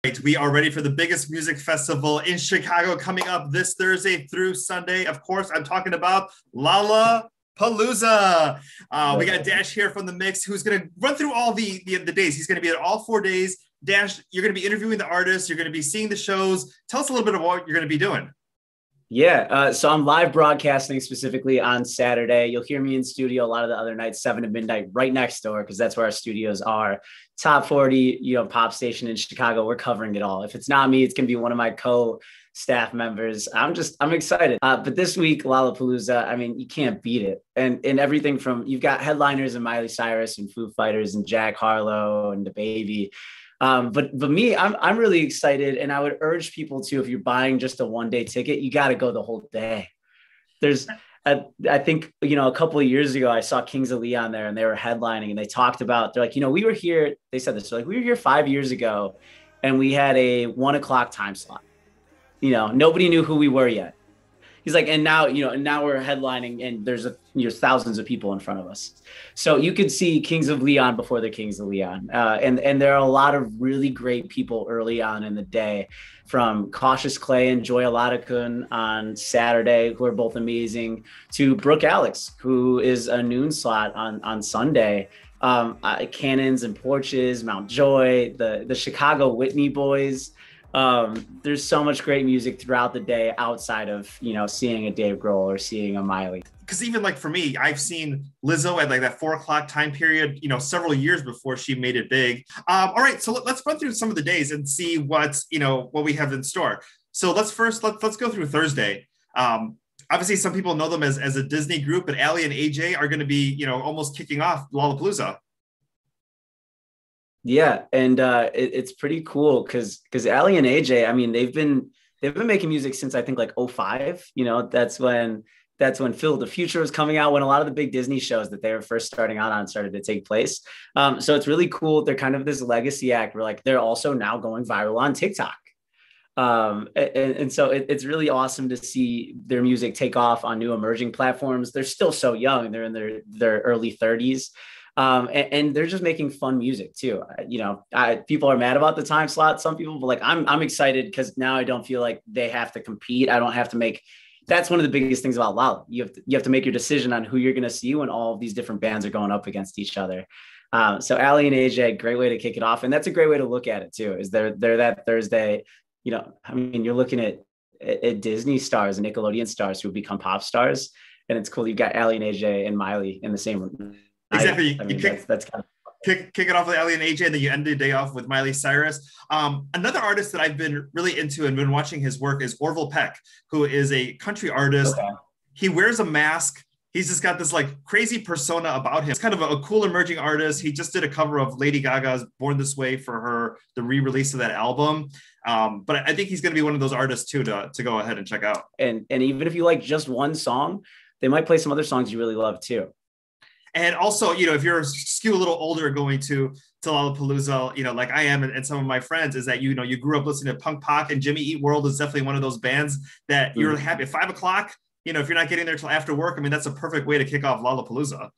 Right, we are ready for the biggest music festival in Chicago coming up this Thursday through Sunday. Of course, I'm talking about Lollapalooza. We got Dash here from The Mix, who's going to run through all the days. He's going to be at all 4 days. Dash, you're going to be interviewing the artists. You're going to be seeing the shows. Tell us a little bit about what you're going to be doing. Yeah, so I'm live broadcasting specifically on Saturday. You'll hear me in studio a lot of the other nights, 7 to midnight, right next door, because that's where our studios are. Top 40, pop station in Chicago. We're covering it all. If it's not me, it's going to be one of my co-staff members. I'm excited. But this week, Lollapalooza, I mean, you can't beat it. And everything from, you've got headliners and Miley Cyrus and Foo Fighters and Jack Harlow and DaBaby. But me, I'm really excited, and I would urge people to, if you're buying just a 1-day ticket, you got to go the whole day. I think, a couple of years ago, I saw Kings of Leon there, and they were headlining, and they talked about, they're like, we were here. They said this, we were here 5 years ago, and we had a 1 o'clock time slot. Nobody knew who we were yet. He's like, and now we're headlining, and there's thousands of people in front of us. So you could see Kings of Leon before the Kings of Leon. And there are a lot of really great people early on in the day, from Cautious Clay and Joy Aladakun on Saturday, who are both amazing, to Brooke Alex, who is a noon slot on Sunday. Cannons and Porches, Mount Joy, the Chicago Whitney Boys. There's so much great music throughout the day outside of, seeing a Dave Grohl or seeing a Miley. Because even like for me, I've seen Lizzo at like that 4 o'clock time period, several years before she made it big. All right, so let's run through some of the days and see what we have in store. So let's go through Thursday. Obviously, some people know them as a Disney group, but Allie and AJ are going to be, almost kicking off Lollapalooza. Yeah, and it's pretty cool because Allie and AJ, I mean, they've been making music since I think like 2005. That's when Phil the Future was coming out, when a lot of the big Disney shows that they were first starting out on started to take place. So it's really cool. They're kind of this legacy act where like they're also now going viral on TikTok. And so it's really awesome to see their music take off on new emerging platforms. They're still so young. They're in their early 30s. And they're just making fun music too. People are mad about the time slot. Some people, but like I'm excited because now I don't feel like they have to compete. I don't have to make. That's one of the biggest things about Lolla. You have to make your decision on who you're going to see when all of these different bands are going up against each other. So Allie and AJ, great way to kick it off, and that's a great way to look at it too. Is they're that Thursday. I mean, you're looking at Disney stars and Nickelodeon stars who have become pop stars, and it's cool. You've got Allie and AJ and Miley in the same room. Exactly. I mean, that's kind of kick it off with Allie and AJ, and then you end the day off with Miley Cyrus. Another artist that I've been really into and been watching his work is Orville Peck, who is a country artist. Okay. He wears a mask. He's just got this like crazy persona about him. It's kind of a cool emerging artist. He just did a cover of Lady Gaga's Born This Way for the re-release of that album. But I think he's going to be one of those artists too to go ahead and check out. And even if you like just one song, they might play some other songs you really love too. And also, if you're skew a little older going to Lollapalooza, like I am and some of my friends, is that, you grew up listening to Punk Pop, and Jimmy Eat World is definitely one of those bands that you're happy at 5 o'clock. If you're not getting there till after work, I mean, that's a perfect way to kick off Lollapalooza.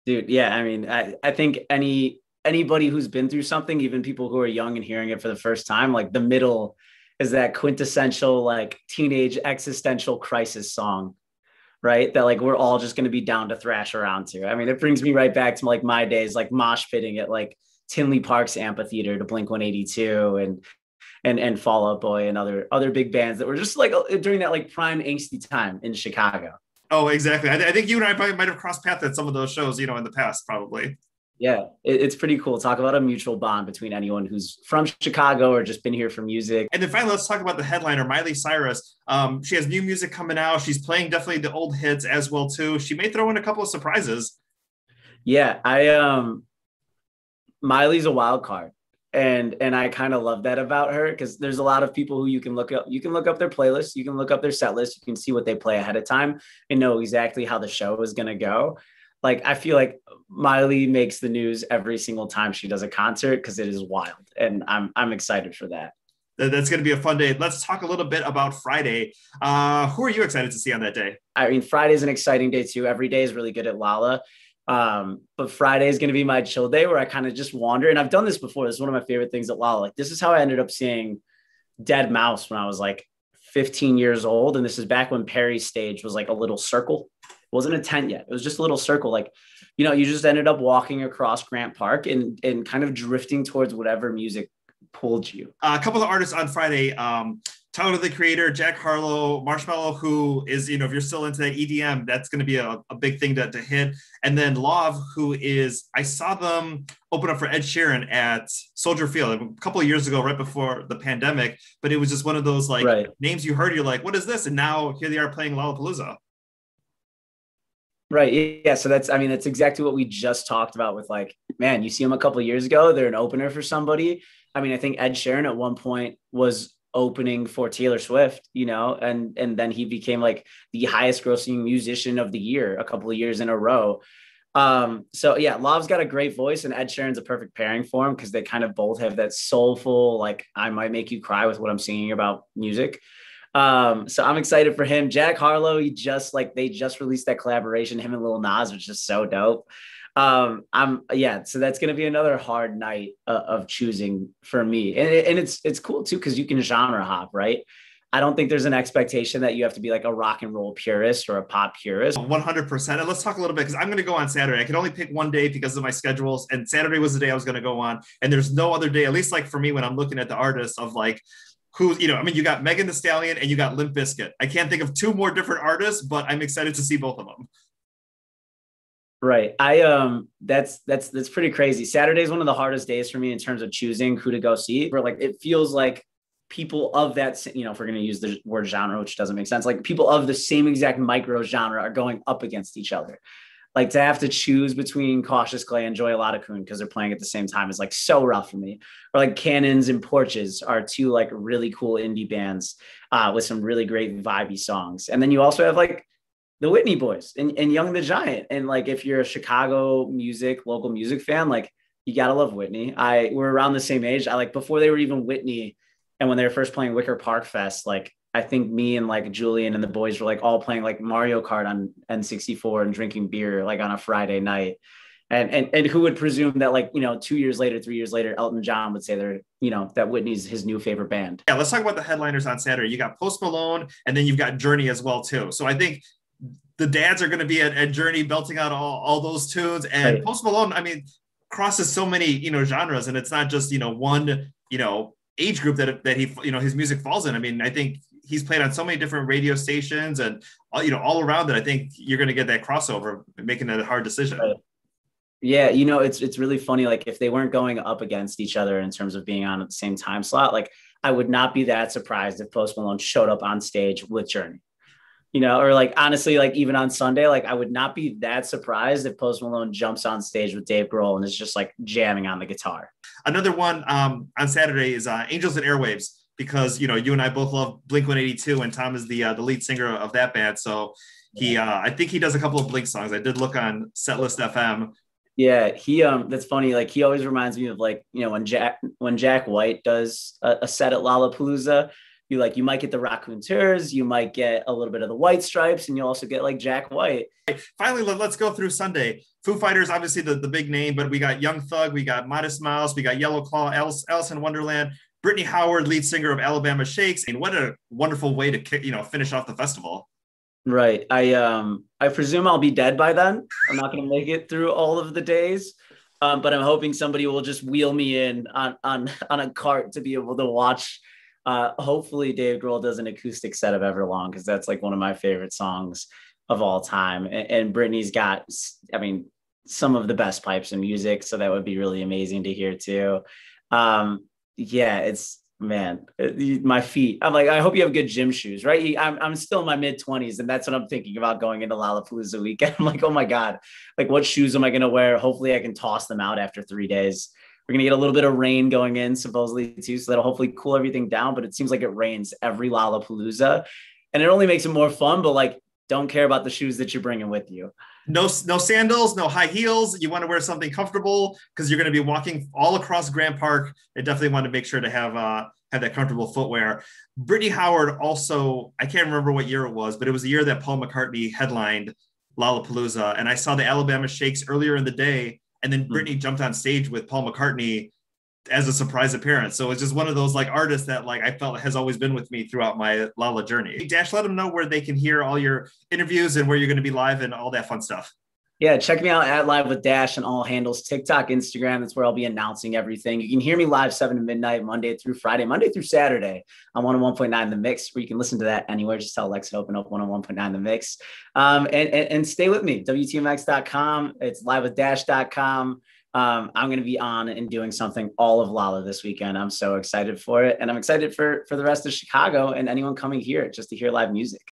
Dude, yeah. I mean, I think anybody who's been through something, even people who are young and hearing it for the first time, like the middle is that quintessential, like teenage existential crisis song. Right. That like, we're all just going to be down to thrash around to. I mean, it brings me right back to like my days, like mosh pitting at like Tinley Park's amphitheater to Blink-182 and Fall Out Boy and other big bands that were just like during that like prime angsty time in Chicago. Oh, exactly. I think you and I probably might have crossed paths at some of those shows, in the past, probably. Yeah, it's pretty cool. Talk about a mutual bond between anyone who's from Chicago or just been here for music. And then finally, let's talk about the headliner, Miley Cyrus. She has new music coming out. She's playing definitely the old hits as well, too. She may throw in a couple of surprises. Yeah, Miley's a wild card. And I kind of love that about her, because there's a lot of people who you can look up their playlist, you can look up their set list, you can see what they play ahead of time and know exactly how the show is going to go. Like, I feel like Miley makes the news every single time she does a concert because it is wild. And I'm excited for that. That's going to be a fun day. Let's talk a little bit about Friday. Who are you excited to see on that day? I mean, Friday's an exciting day too. Every day is really good at Lolla. But Friday is going to be my chill day where I kind of just wander. And I've done this before. This is one of my favorite things at Lolla. Like, this is how I ended up seeing Dead Mouse when I was like 15 years old. And this is back when Perry's stage was like a little circle. It wasn't a tent yet. It was just a little circle. Like, you know, you just ended up walking across Grant Park and kind of drifting towards whatever music pulled you. A couple of artists on Friday, Tyler, the Creator, Jack Harlow, Marshmello, who is, you know, if you're still into that EDM, that's going to be a big thing to hit. And then Love, who is, I saw them open up for Ed Sheeran at Soldier Field a couple of years ago, right before the pandemic. But it was just one of those like names you heard, you're like, what is this? And now here they are playing Lollapalooza. Right. Yeah. So that's exactly what we just talked about with like, man, you see them a couple of years ago, they're an opener for somebody. I mean, I think Ed Sheeran at one point was opening for Taylor Swift, you know, and then he became like the highest grossing musician of the year a couple of years in a row. So yeah, Love's got a great voice and Ed Sheeran's a perfect pairing for him because they kind of both have that soulful, like I might make you cry with what I'm singing about music. So I'm excited for him. Jack Harlow, they just released that collaboration, him and Lil Nas, which is so dope. So that's going to be another hard night of choosing for me. And it's cool too, because you can genre hop, right? I don't think there's an expectation that you have to be like a rock and roll purist or a pop purist. 100%. And let's talk a little bit, because I'm going to go on Saturday. I could only pick one day because of my schedules. And Saturday was the day I was going to go on. And there's no other day, at least like for me, when I'm looking at the artists of like, who, you know, I mean, you got Megan Thee Stallion and you got Limp Bizkit. I can't think of two more different artists, but I'm excited to see both of them. Right. That's pretty crazy. Saturday is one of the hardest days for me in terms of choosing who to go see. Where like, it feels like people of that, you know, if we're going to use the word genre, which doesn't make sense, like people of the same exact micro genre are going up against each other. Like to have to choose between Cautious Clay and Joy Coon because they're playing at the same time is like so rough for me. Or like Cannons and Porches are two like really cool indie bands with some really great vibey songs. And then you also have like the Whitney Boys and Young the Giant. And like, if you're a Chicago local music fan, like you gotta love Whitney. We're around the same age. I like before they were even Whitney. And when they were first playing Wicker Park Fest, like I think me and like Julian and the boys were like all playing like Mario Kart on N64 and drinking beer like on a Friday night. And who would presume that like, you know, 2 years later, 3 years later, Elton John would say they're, you know, that Whitney's his new favorite band. Yeah, let's talk about the headliners on Saturday. You got Post Malone and then you've got Journey as well too. So I think the dads are going to be at Journey belting out all those tunes. And right. Post Malone, I mean, crosses so many, you know, genres, and it's not just, you know, one, you know, age group that he, you know, his music falls in. I mean, I think he's played on so many different radio stations and, you know, all around it. I think you're going to get that crossover, making it a hard decision. Right. Yeah. You know, it's really funny. Like if they weren't going up against each other in terms of being on at the same time slot, like I would not be that surprised if Post Malone showed up on stage with Journey, you know, or like, honestly, like even on Sunday, like I would not be that surprised if Post Malone jumps on stage with Dave Grohl and is just like jamming on the guitar. Another one on Saturday is Angels and Airwaves, because, you know, you and I both love Blink-182 and Tom is the lead singer of that band. So he, I think he does a couple of Blink songs. I did look on Setlist FM. Yeah, he that's funny. Like he always reminds me of like, you know, when Jack White does a set at Lollapalooza, you might get the Raconteurs, you might get a little bit of the White Stripes, and you also get like Jack White. Finally, let's go through Sunday. Foo Fighters, obviously the big name, but we got Young Thug, we got Modest Mouse, we got Yellow Claw, Alice in Wonderland, Brittany Howard, lead singer of Alabama Shakes. And what a wonderful way to finish off the festival. Right. I presume I'll be dead by then. I'm not going to make it through all of the days. But I'm hoping somebody will just wheel me in on a cart to be able to watch. Hopefully Dave Grohl does an acoustic set of Everlong, because that's like one of my favorite songs of all time. And Brittany's got, I mean, some of the best pipes in music. So that would be really amazing to hear too. Yeah, it's, man, my feet. I'm like, I hope you have good gym shoes, right? I'm still in my mid-20s, and that's what I'm thinking about going into Lollapalooza weekend. I'm like, oh my God, like what shoes am I going to wear? Hopefully I can toss them out after 3 days. We're going to get a little bit of rain going in supposedly too, so that'll hopefully cool everything down. But it seems like it rains every Lollapalooza, and it only makes it more fun, but like, don't care about the shoes that you're bringing with you. No sandals, no high heels. You want to wear something comfortable because you're going to be walking all across Grant Park. I definitely want to make sure to have that comfortable footwear. Brittany Howard also, I can't remember what year it was, but it was the year that Paul McCartney headlined Lollapalooza, and I saw the Alabama Shakes earlier in the day, and then Mm. Britney jumped on stage with Paul McCartney as a surprise appearance. So it's just one of those like artists that like I felt has always been with me throughout my Lala journey. Dash, let them know where they can hear all your interviews and where you're going to be live and all that fun stuff. Yeah, check me out at Live with Dash on all handles, TikTok, Instagram. That's where I'll be announcing everything. You can hear me live 7 to midnight, Monday through Friday, Monday through Saturday on 101.9 The Mix, where you can listen to that anywhere. Just tell Alexa to open up 101.9 The Mix. And stay with me, WTMX.com. It's livewithdash.com. I'm going to be on and doing something all of Lala this weekend. I'm so excited for it. And I'm excited for the rest of Chicago and anyone coming here just to hear live music.